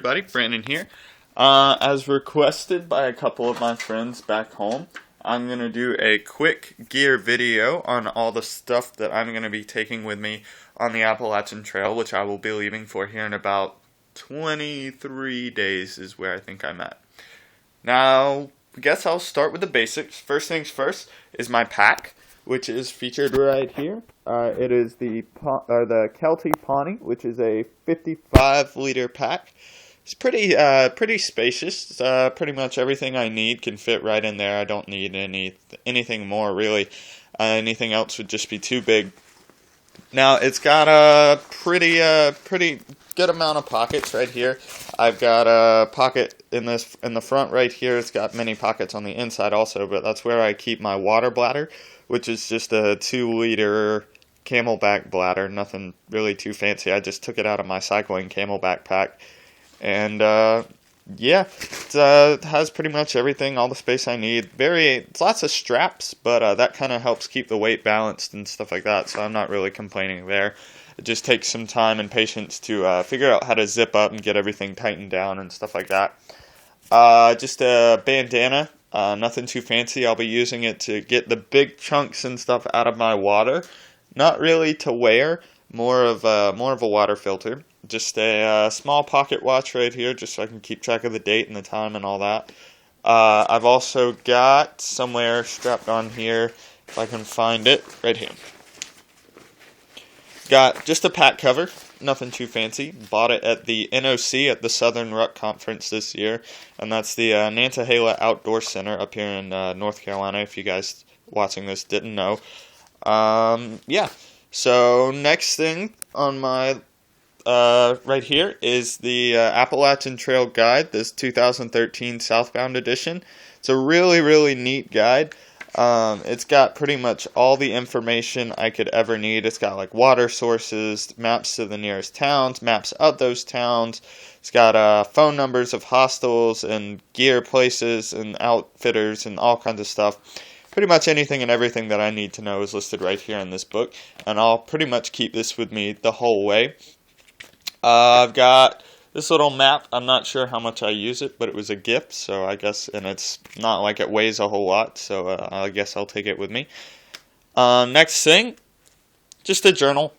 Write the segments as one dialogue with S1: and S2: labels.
S1: Everybody, Brandon here. As requested by a couple of my friends back home, I'm going to do a quick gear video on all the stuff that I'm going to be taking with me on the Appalachian Trail, which I will be leaving for here in about 23 days is where I think I'm at. Now, I guess I'll start with the basics. First things first is my pack, which is featured right here. It is the Kelty Pawnee, which is a 55-liter pack. It's pretty spacious. Pretty much everything I need can fit right in there. I don't need anything more really. Anything else would just be too big. Now it's got a pretty good amount of pockets right here. I've got a pocket in the front right here. It's got many pockets on the inside also, but that's where I keep my water bladder, which is just a 2-liter Camelback bladder. Nothing really too fancy. I just took it out of my cycling Camelback pack. And, yeah, it has pretty much everything, all the space I need. It's lots of straps, but that kind of helps keep the weight balanced and stuff like that, so I'm not really complaining there. It just takes some time and patience to figure out how to zip up and get everything tightened down and stuff like that. Just a bandana, nothing too fancy. I'll be using it to get the big chunks and stuff out of my water. Not really to wear, more of a water filter. Just a small pocket watch right here, just so I can keep track of the date and the time and all that. I've also got somewhere strapped on here, if I can find it, right here. Got just a pack cover, nothing too fancy. Bought it at the NOC at the Southern Ruck Conference this year, and that's the Nantahala Outdoor Center up here in North Carolina, if you guys watching this didn't know. Yeah, so next thing on my right here is the Appalachian Trail Guide, this 2013 Southbound edition. It's a really neat guide. It's got pretty much all the information I could ever need. It's got like water sources, maps to the nearest towns, maps of those towns. It's got phone numbers of hostels and gear places and outfitters and all kinds of stuff. Pretty much anything and everything that I need to know is listed right here in this book, and I'll pretty much keep this with me the whole way. I've got this little map. I'm not sure how much I use it, but it was a gift, so I guess, and it's not like it weighs a whole lot, so I guess I'll take it with me. Next thing, just a journal.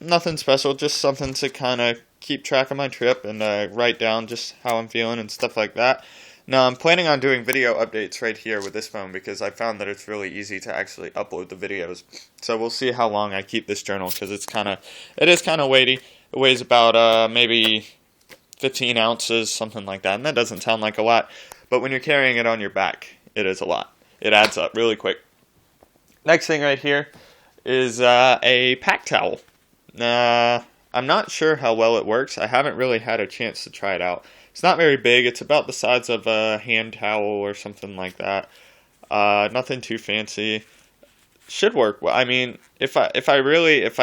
S1: Nothing special, just something to kind of keep track of my trip and write down just how I'm feeling and stuff like that. Now, I'm planning on doing video updates right here with this phone because I found that it's really easy to actually upload the videos. So we'll see how long I keep this journal because it is kind of weighty. It weighs about maybe 15 ounces, something like that. And that doesn't sound like a lot, but when you're carrying it on your back, it is a lot. It adds up really quick. Next thing right here is a pack towel. I'm not sure how well it works. I haven't really had a chance to try it out. It's not very big. It's about the size of a hand towel or something like that. Nothing too fancy. Should work. Well, I mean, if I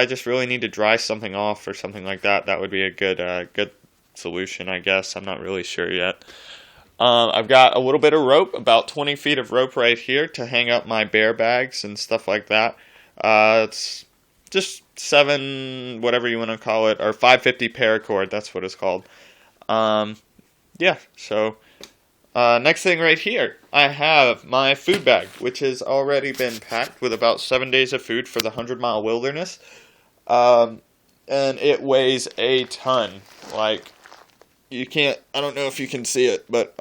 S1: just really need to dry something off or something like that, that would be a good solution, I guess. I'm not really sure yet. I've got a little bit of rope, about 20 feet of rope right here to hang up my bear bags and stuff like that. It's just 7, whatever you want to call it, or 550 paracord. That's what it's called. Yeah, so next thing right here, I have my food bag, which has already been packed with about 7 days of food for the 100-mile wilderness, and it weighs a ton. Like, you can't, I don't know if you can see it, but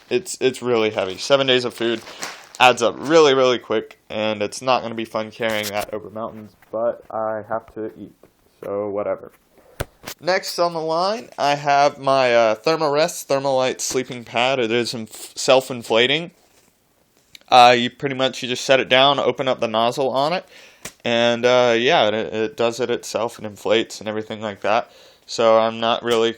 S1: it's really heavy. 7 days of food adds up really quick, and it's not going to be fun carrying that over mountains, but I have to eat, so whatever. Next on the line, I have my Thermarest Thermalite sleeping pad. It is self-inflating. You just set it down, open up the nozzle on it, and yeah, it does it itself and inflates and everything like that. So I'm not really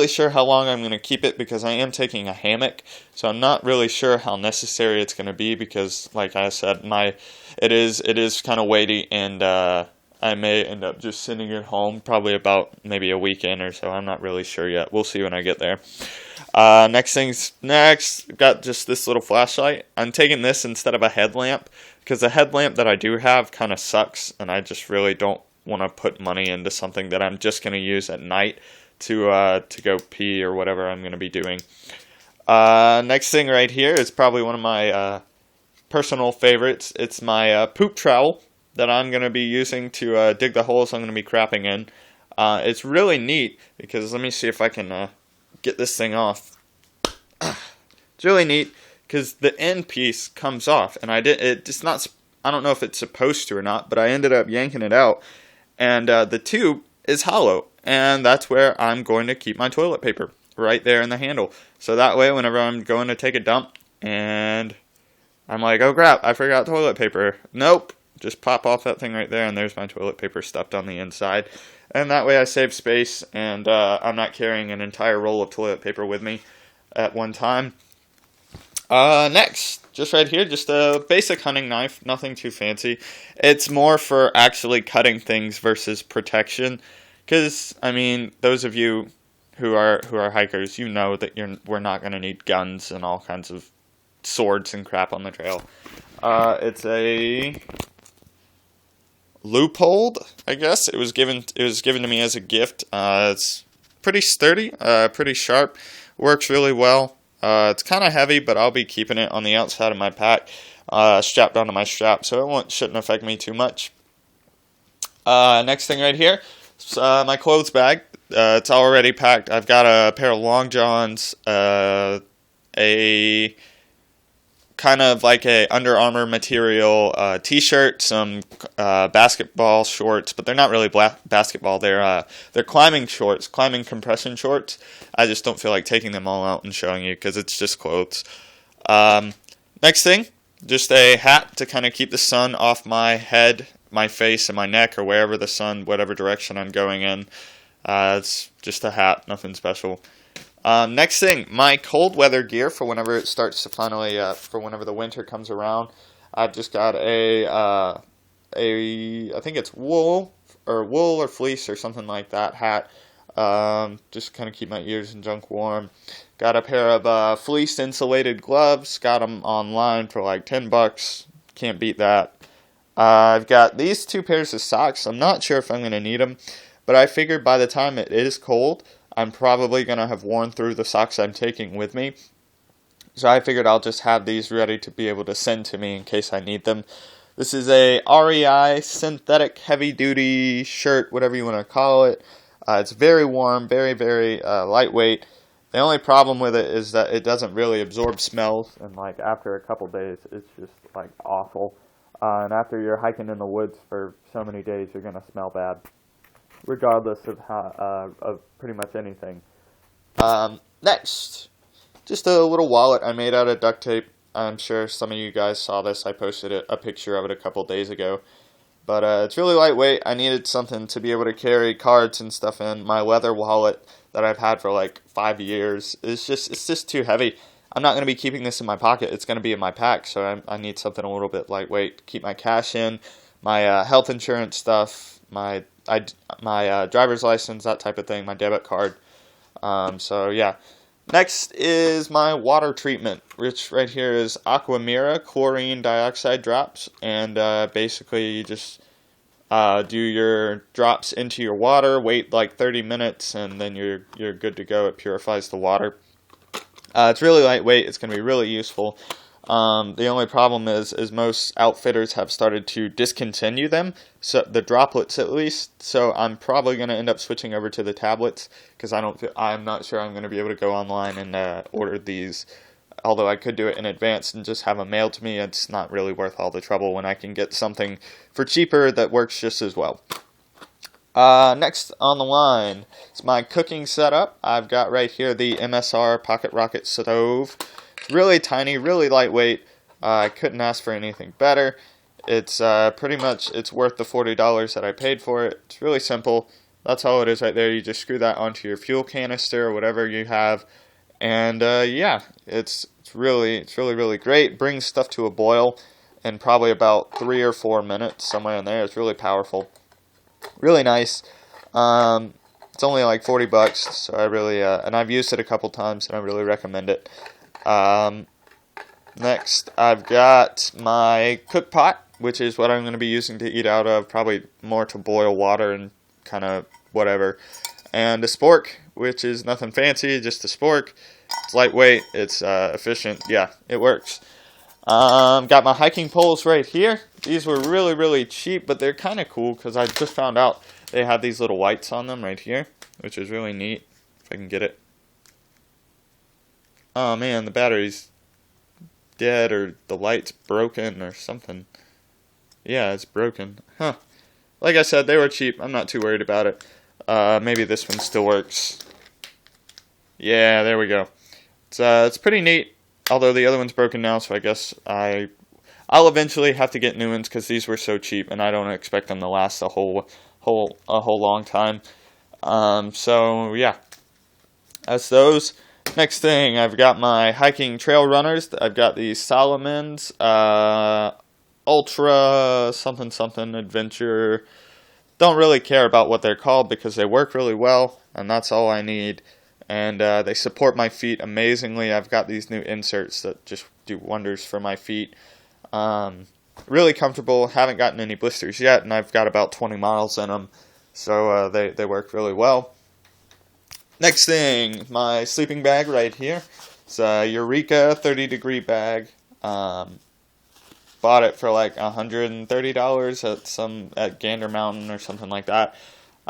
S1: sure how long I'm going to keep it because I am taking a hammock. So I'm not really sure how necessary it's going to be because, like I said, it is kind of weighty and. I may end up just sending it home, probably about maybe a weekend or so. I'm not really sure yet. We'll see when I get there. Next, got just this little flashlight. I'm taking this instead of a headlamp because the headlamp that I do have kind of sucks, and I just really don't want to put money into something that I'm just going to use at night to go pee or whatever I'm going to be doing. Next thing right here is probably one of my personal favorites. It's my poop trowel that I'm going to be using to dig the holes I'm going to be crapping in. It's really neat because let me see if I can get this thing off. It's really neat because the end piece comes off, and it's not. I don't know if it's supposed to or not, but I ended up yanking it out, and the tube is hollow, and that's where I'm going to keep my toilet paper, right there in the handle. So that way, whenever I'm going to take a dump, and I'm like, oh crap, I forgot toilet paper. Nope, just pop off that thing right there, and there's my toilet paper stuffed on the inside. And that way I save space, and I'm not carrying an entire roll of toilet paper with me at one time. Next, just right here, just a basic hunting knife, nothing too fancy. It's more for actually cutting things versus protection. Because, I mean, those of you who are hikers, you know that we're not going to need guns and all kinds of swords and crap on the trail. It's a Leupold, I guess. It was given to me as a gift. It's pretty sturdy, pretty sharp, works really well. It's kind of heavy, but I'll be keeping it on the outside of my pack, strapped onto my strap, so it shouldn't affect me too much. Next thing right here, my clothes bag. It's already packed. I've got a pair of long johns, a kind of like a Under Armour material t-shirt, some basketball shorts, but they're not really basketball. They're climbing shorts, climbing compression shorts. I just don't feel like taking them all out and showing you because it's just clothes. Next thing, just a hat to kind of keep the sun off my head, my face, and my neck, or wherever the sun, whatever direction I'm going in. It's just a hat, nothing special. Next thing, my cold weather gear for whenever it starts to finally, for whenever the winter comes around. I've just got I think it's wool or fleece or something like that hat. Just kind of keep my ears and junk warm. Got a pair of fleece insulated gloves. Got them online for like $10. Can't beat that. I've got these two pairs of socks. I'm not sure if I'm going to need them, but I figured by the time it is cold, I'm probably going to have worn through the socks I'm taking with me. So I figured I'll just have these ready to be able to send to me in case I need them. This is a REI synthetic heavy-duty shirt, whatever you want to call it. It's very warm, very, very lightweight. The only problem with it is that it doesn't really absorb smells, and like after a couple days, it's just like awful. And after you're hiking in the woods for so many days, you're going to smell bad, regardless of of pretty much anything. Next, just a little wallet I made out of duct tape. I'm sure some of you guys saw this. I posted a picture of it a couple days ago. But it's really lightweight. I needed something to be able to carry cards and stuff in. My leather wallet that I've had for like 5 years it's just too heavy. I'm not going to be keeping this in my pocket. It's going to be in my pack, so I need something a little bit lightweight to keep my cash in, my health insurance stuff, my driver's license, that type of thing, my debit card. So yeah. Next is my water treatment, which right here is Aquamira chlorine dioxide drops, and basically you just do your drops into your water, wait like 30 minutes, and then you're good to go. It purifies the water. It's really lightweight. It's going to be really useful. The only problem is most outfitters have started to discontinue them, so the droplets at least. So I'm probably going to end up switching over to the tablets because I'm not sure I'm going to be able to go online and order these. Although I could do it in advance and just have them mailed to me, it's not really worth all the trouble when I can get something for cheaper that works just as well. Next on the line is my cooking setup. I've got right here the MSR Pocket Rocket Stove. Really tiny, really lightweight. I couldn't ask for anything better. It's pretty much, it's worth the $40 that I paid for it. It's really simple. That's all it is right there. You just screw that onto your fuel canister or whatever you have. And yeah, it's really great. Brings stuff to a boil in probably about 3 or 4 minutes, somewhere in there. It's really powerful. Really nice. It's only like $40, so I really, and I've used it a couple times, and I really recommend it. Next, I've got my cook pot, which is what I'm going to be using to eat out of, probably more to boil water and kind of whatever. and a spork, which is nothing fancy, just a spork. It's lightweight, it's efficient. Yeah, it works. Got my hiking poles right here. These were really, really cheap, but they're kind of cool because I just found out they have these little lights on them right here, which is really neat. If I can get it. Oh man, the battery's dead, or the light's broken or something. Yeah, it's broken. Huh. Like I said, they were cheap. I'm not too worried about it. Maybe this one still works. Yeah, there we go. It's pretty neat. Although the other one's broken now, so I guess I'll eventually have to get new ones because these were so cheap, and I don't expect them to last a whole long time. So yeah, that's those. Next thing, I've got my hiking trail runners. I've got these Solomon's Ultra something Adventure. Don't really care about what they're called because they work really well, and that's all I need. And they support my feet amazingly. I've got these new inserts that just do wonders for my feet. Really comfortable. Haven't gotten any blisters yet, and I've got about 20 miles in them. So they work really well. Next thing, my sleeping bag right here. It's a Eureka 30-degree bag. Bought it for like $130 at Gander Mountain or something like that.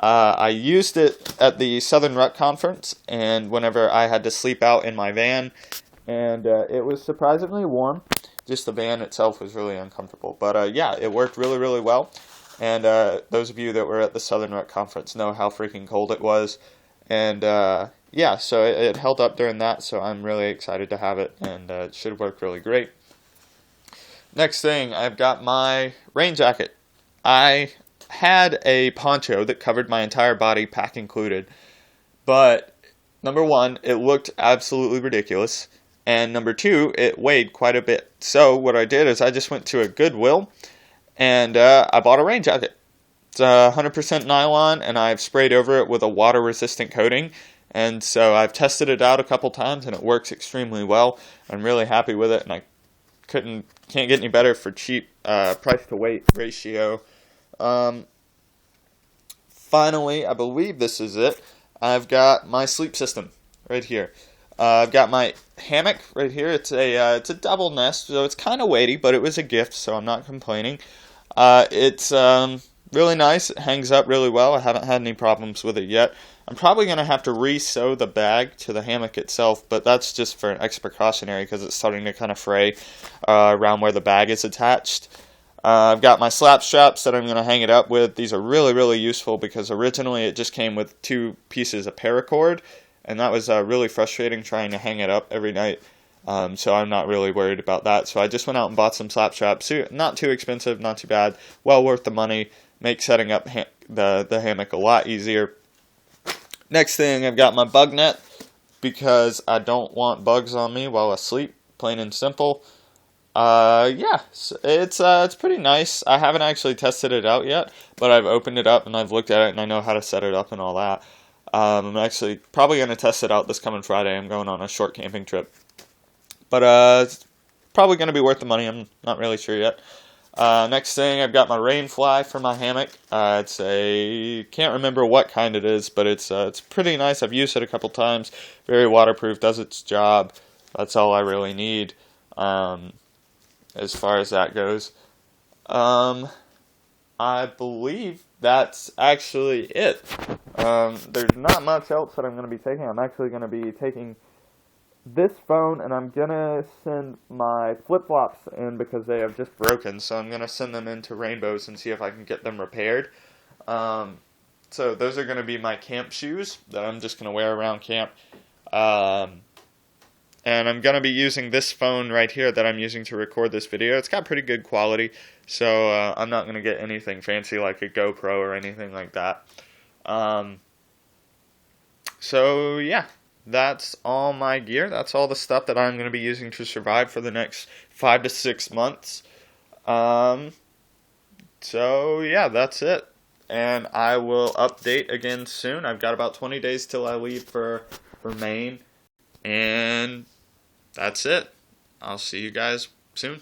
S1: I used it at the Southern Ruck Conference, and whenever I had to sleep out in my van, and it was surprisingly warm. Just the van itself was really uncomfortable. But yeah, it worked really, really well. And those of you that were at the Southern Ruck Conference know how freaking cold it was. And yeah, so it held up during that, so I'm really excited to have it, and it should work really great. Next thing, I've got my rain jacket. I had a poncho that covered my entire body, pack included, but number one, it looked absolutely ridiculous, and number two, it weighed quite a bit. So what I did is I just went to a Goodwill, and I bought a rain jacket. It's 100% nylon, and I've sprayed over it with a water-resistant coating. And so I've tested it out a couple times, and it works extremely well. I'm really happy with it, and I can't get any better for cheap price-to-weight ratio. Finally, I believe this is it. I've got my sleep system right here. I've got my hammock right here. It's a double nest, so it's kind of weighty, but it was a gift, so I'm not complaining. It's really nice. It hangs up really well. I haven't had any problems with it yet. I'm probably going to have to re-sew the bag to the hammock itself, but that's just for an extra precautionary because it's starting to kind of fray around where the bag is attached. I've got my slap straps that I'm going to hang it up with. These are really, really useful because originally it just came with 2 pieces of paracord, and that was really frustrating trying to hang it up every night. So I'm not really worried about that. So I just went out and bought some slap straps. Not too expensive, not too bad. Well worth the money. Make setting up the hammock a lot easier. Next thing, I've got my bug net because I don't want bugs on me while asleep. Plain and simple. Yeah, it's pretty nice. I haven't actually tested it out yet, but I've opened it up and I've looked at it and I know how to set it up and all that. I'm actually probably going to test it out this coming Friday. I'm going on a short camping trip. But it's probably going to be worth the money. I'm not really sure yet. Next thing, I've got my rain fly for my hammock. Can't remember what kind it is, but it's pretty nice. I've used it a couple times. Very waterproof, does its job. That's all I really need as far as that goes. I believe that's actually it. There's not much else that I'm going to be taking. I'm actually going to be taking this phone, and I'm going to send my flip-flops in because they have just broken, so I'm going to send them into Rainbows and see if I can get them repaired. So those are going to be my camp shoes that I'm just going to wear around camp. And I'm going to be using this phone right here that I'm using to record this video. It's got pretty good quality, so I'm not going to get anything fancy like a GoPro or anything like that. So yeah. That's all my gear. That's all the stuff that I'm going to be using to survive for the next 5 to 6 months. So yeah, that's it. And I will update again soon. I've got about 20 days till I leave for Maine. And that's it. I'll see you guys soon.